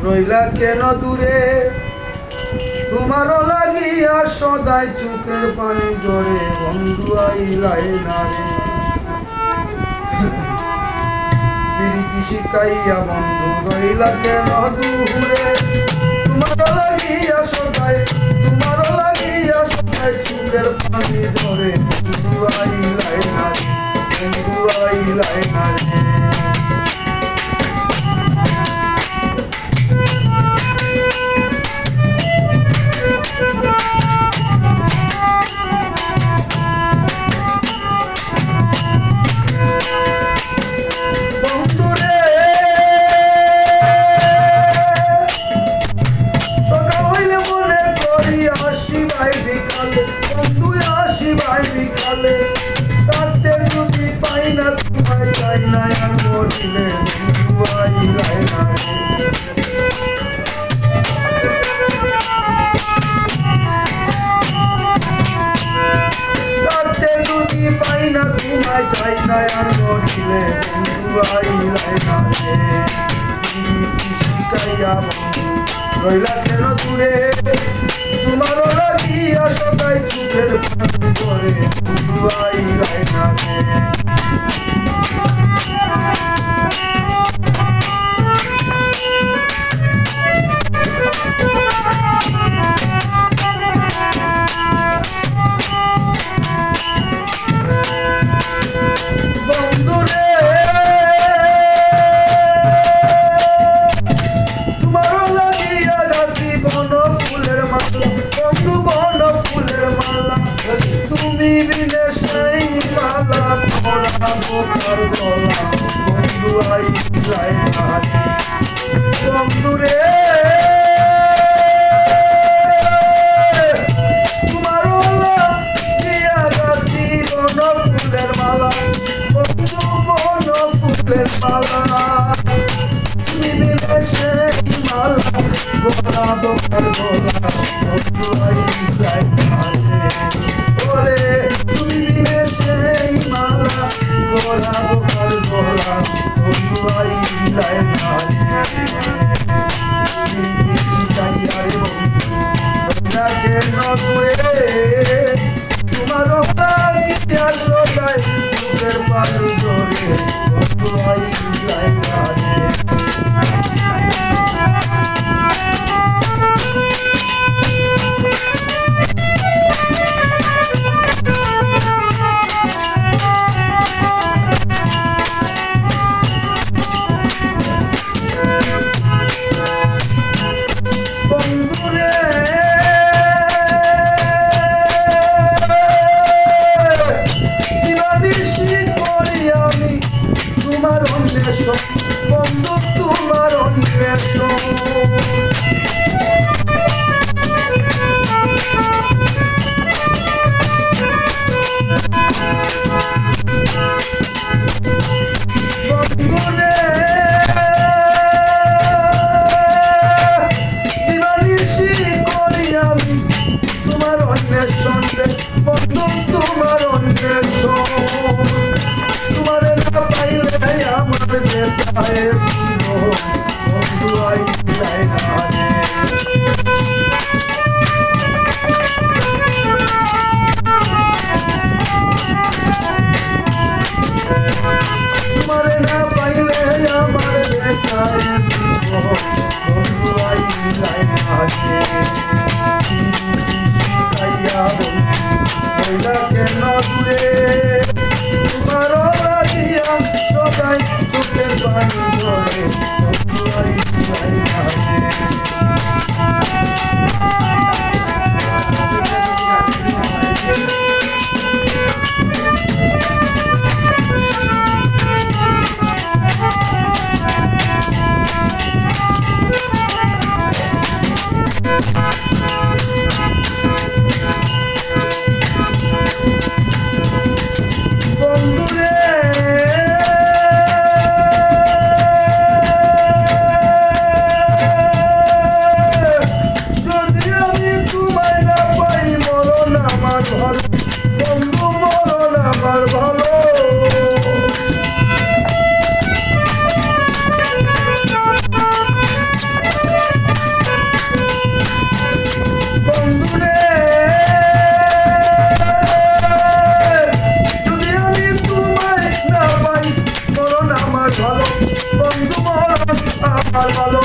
রইলা কেন দূরে তোমারও লাগিয়া সদাই চোখের পানি ঝরে বন্ধু আইলাই না রে প্রীতি শিখাইয়া বন্ধু রইলা কেন দূরে তোমারও লাগিয়া সদাই চোখের পানি ঝরে বন্ধু আইলাই না রে বন্ধু আইলাই না রে তাতে যদি পাই না তোমায় চাই না আর মরিলে বন্ধু আইলাই না তাতে যদি পাই না তোমায় চাই না আর মরিলে বন্ধু আইলাই না রে শিখাইয়া বন্ধু রইলা কেন দূরে তোমারও লাগিয়া সদাই চোখের পানি ঝরে বন্ধু আইলাই না রে তুমি বিনে সেই মালা পরাবো কার গলা বন্ধু আইলাই না রে বন্ধু রে তোমার লাগিয়া গাছি বন ফুলের মালা বন্ধু বন ফুলের মালা তুমি বিনে সেই মালা পরাবো কার গলা বন্ধু আইলাই না রে তুমি বিনে সেই মালা গলাবো কার গলা বন্ধু আইলাই না রে শিখাইয়া রে বন্ধু রইলা কেন দূরে তোমারও লাগিয়া সদাই চোখের পানি ঝরে বন্ধু আইলাই না রে বন্ধু তোমার অন্বেষণ বন্ধুরে দিবানিশি করি আমি তোমার অন্বেষণ রে বন্ধু তোমার অন্বেষণ তোমারে না পাইলে আমার যেতায় বন্ধু আইলাই না ভালো